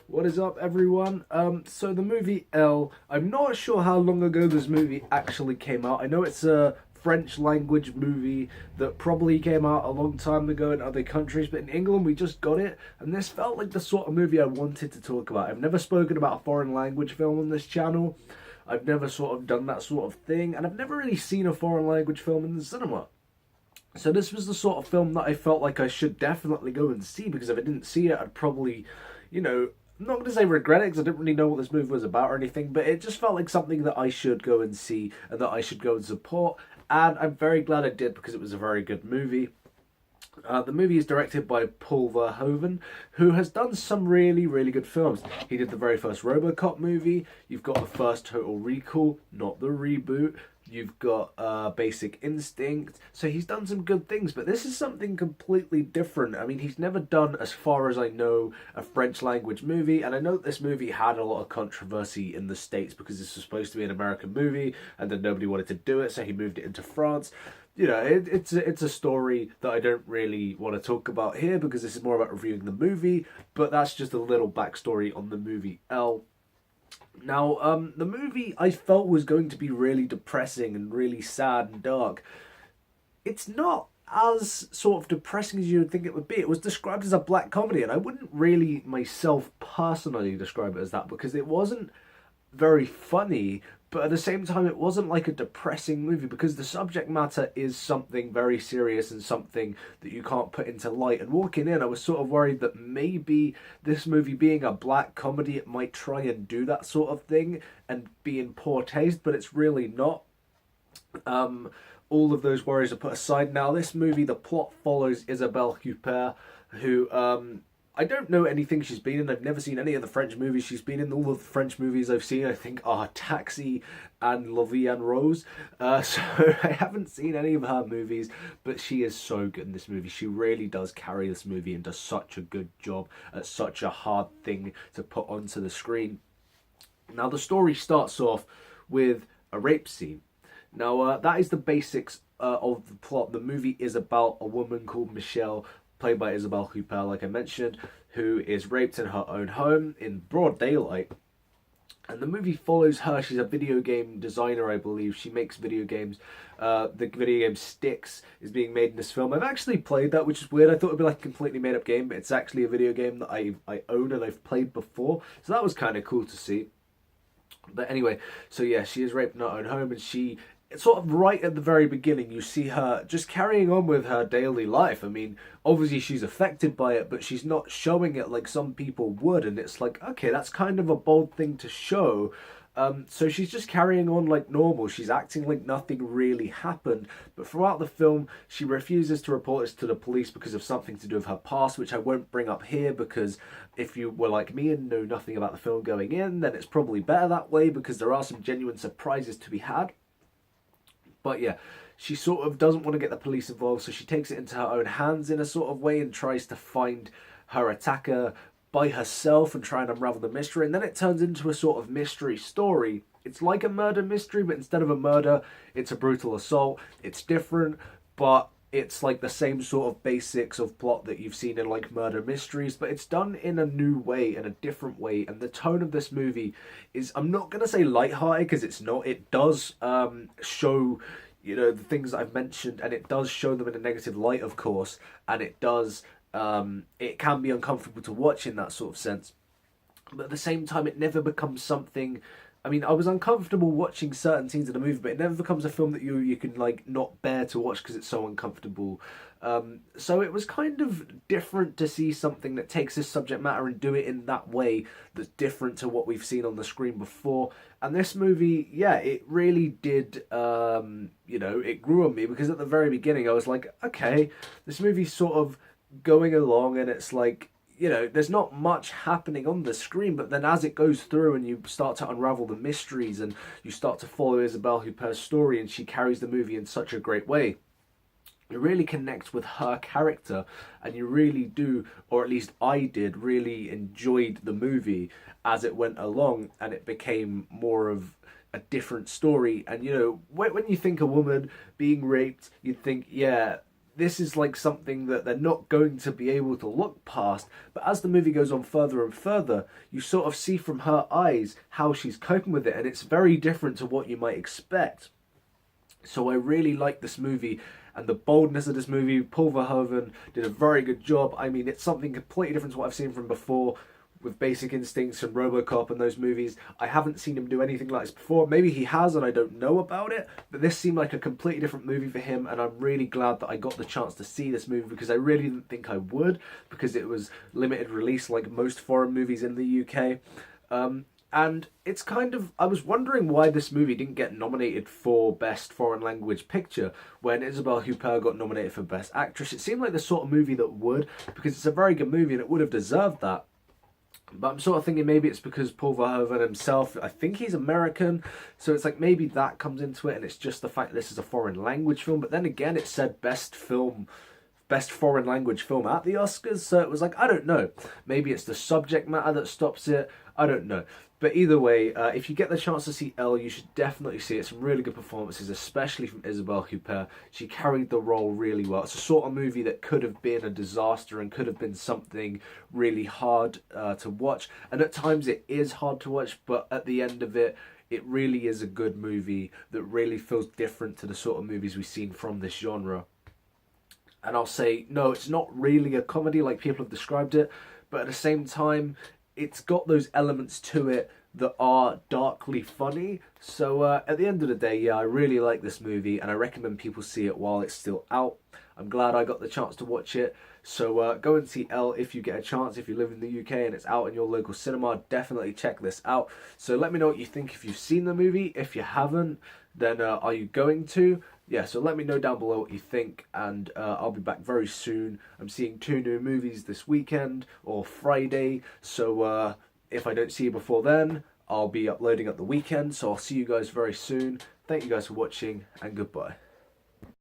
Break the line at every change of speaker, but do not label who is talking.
What is up, everyone? So the movie Elle, I'm not sure how long ago this movie actually came out. I know it's a French language movie that probably came out a long time ago in other countries, but in England we just got it, and this felt like the sort of movie I wanted to talk about. I've never spoken about a foreign language film on this channel. I've never sort of done that sort of thing, and I've never really seen a foreign language film in the cinema. So this was the sort of film that I felt like I should definitely go and see, because if I didn't see it, I'd probably, I'm not going to say regret it because I didn't really know what this movie was about or anything, but it just felt like something that I should go and see and that I should go and support. And I'm very glad I did, because it was a very good movie. The movie is directed by Paul Verhoeven, who has done some really, really good films. He did the very first RoboCop movie. You've got the first Total Recall, not the reboot. You've got Basic Instinct. So he's done some good things, but this is something completely different. I mean, he's never done, as far as I know, a French language movie. And I know this movie had a lot of controversy in the States because this was supposed to be an American movie, and then nobody wanted to do it, so he moved it into France. It's a story that I don't really want to talk about here because this is more about reviewing the movie, but that's just a little backstory on the movie Elle. Now, the movie I felt was going to be really depressing and really sad and dark. It's not as sort of depressing as you would think it would be. It was described as a black comedy, and I wouldn't really myself personally describe it as that because it wasn't very funny, but at the same time it wasn't like a depressing movie because the subject matter is something very serious and something that you can't put into light. And walking in, I was sort of worried that maybe this movie being a black comedy, it might try and do that sort of thing and be in poor taste, but it's really not. All of those worries are put aside. Now, this movie, the plot follows Isabelle Huppert, who I don't know anything she's been in. I've never seen any of the French movies she's been in. All of the French movies I've seen, I think, are Taxi and La Vie en Rose. So I haven't seen any of her movies, but she is so good in this movie. She really does carry this movie and does such a good job at such a hard thing to put onto the screen. Now, the story starts off with a rape scene. Now, that is the basics of the plot. The movie is about a woman called Michelle, played by Isabelle Huppert, like I mentioned, who is raped in her own home in broad daylight. And the movie follows her. She's a video game designer, I believe. She makes video games. The video game Styx is being made in this film. I've actually played that, which is weird. I thought it would be like a completely made up game, but it's actually a video game that I own and I've played before. So that was kind of cool to see. But anyway, so yeah, she is raped in her own home, and she, sort of right at the very beginning, you see her just carrying on with her daily life. I mean, obviously she's affected by it, but she's not showing it like some people would, and it's like, okay, that's kind of a bold thing to show. So she's just carrying on like normal. She's acting like nothing really happened. But throughout the film, she refuses to report this to the police because of something to do with her past, which I won't bring up here because if you were like me and know nothing about the film going in, then it's probably better that way because there are some genuine surprises to be had. But yeah, she sort of doesn't want to get the police involved, so she takes it into her own hands in a sort of way and tries to find her attacker by herself and try and unravel the mystery. And then it turns into a sort of mystery story. It's like a murder mystery, but instead of a murder, it's a brutal assault. It's different, but it's like the same sort of basics of plot that you've seen in like murder mysteries, but it's done in a new way, in a different way. And the tone of this movie is, I'm not going to say lighthearted because it's not. It does show, the things that I've mentioned, and it does show them in a negative light, of course, and it does, it can be uncomfortable to watch in that sort of sense. But at the same time, it never becomes something. I mean, I was uncomfortable watching certain scenes of the movie, but it never becomes a film that you can like not bear to watch because it's so uncomfortable. So it was kind of different to see something that takes this subject matter and do it in that way that's different to what we've seen on the screen before. And this movie, yeah, it really did, it grew on me because at the very beginning I was like, okay, this movie's sort of going along and it's like, there's not much happening on the screen, but then as it goes through and you start to unravel the mysteries and you start to follow Isabelle Huppert's story, and she carries the movie in such a great way, you really connect with her character, and you really do, or at least I did, really enjoyed the movie as it went along, and it became more of a different story. And when you think a woman being raped, you'd think, yeah, this is like something that they're not going to be able to look past. But as the movie goes on further and further, you sort of see from her eyes how she's coping with it, and it's very different to what you might expect. So I really like this movie and the boldness of this movie. Paul Verhoeven did a very good job. I mean, it's something completely different to what I've seen from before with Basic Instincts and RoboCop and those movies. I haven't seen him do anything like this before. Maybe he has and I don't know about it, but this seemed like a completely different movie for him, and I'm really glad that I got the chance to see this movie, because I really didn't think I would, because it was limited release like most foreign movies in the UK. And it's kind of, I was wondering why this movie didn't get nominated for Best Foreign Language Picture when Isabelle Huppert got nominated for Best Actress. It seemed like the sort of movie that would, because it's a very good movie and it would have deserved that. But I'm sort of thinking maybe it's because Paul Verhoeven himself, I think he's American, so it's like maybe that comes into it, and it's just the fact that this is a foreign language film. But then again, it said Best Foreign Language Film at the Oscars, so it was like, I don't know. Maybe it's the subject matter that stops it. I don't know. But either way, if you get the chance to see Elle, you should definitely see it. Some really good performances, especially from Isabelle Huppert. She carried the role really well. It's a sort of movie that could have been a disaster and could have been something really hard to watch. And at times it is hard to watch, but at the end of it, it really is a good movie that really feels different to the sort of movies we've seen from this genre. And I'll say, no, it's not really a comedy like people have described it, but at the same time, it's got those elements to it that are darkly funny. So at the end of the day, yeah, I really like this movie, and I recommend people see it while it's still out. I'm glad I got the chance to watch it. So go and see Elle if you get a chance. If you live in the UK and it's out in your local cinema, definitely check this out. So let me know what you think if you've seen the movie. If you haven't, then are you going to? Yeah, so let me know down below what you think, and I'll be back very soon. I'm seeing 2 new movies this weekend, or Friday, so if I don't see you before then, I'll be uploading at the weekend, so I'll see you guys very soon. Thank you guys for watching, and goodbye.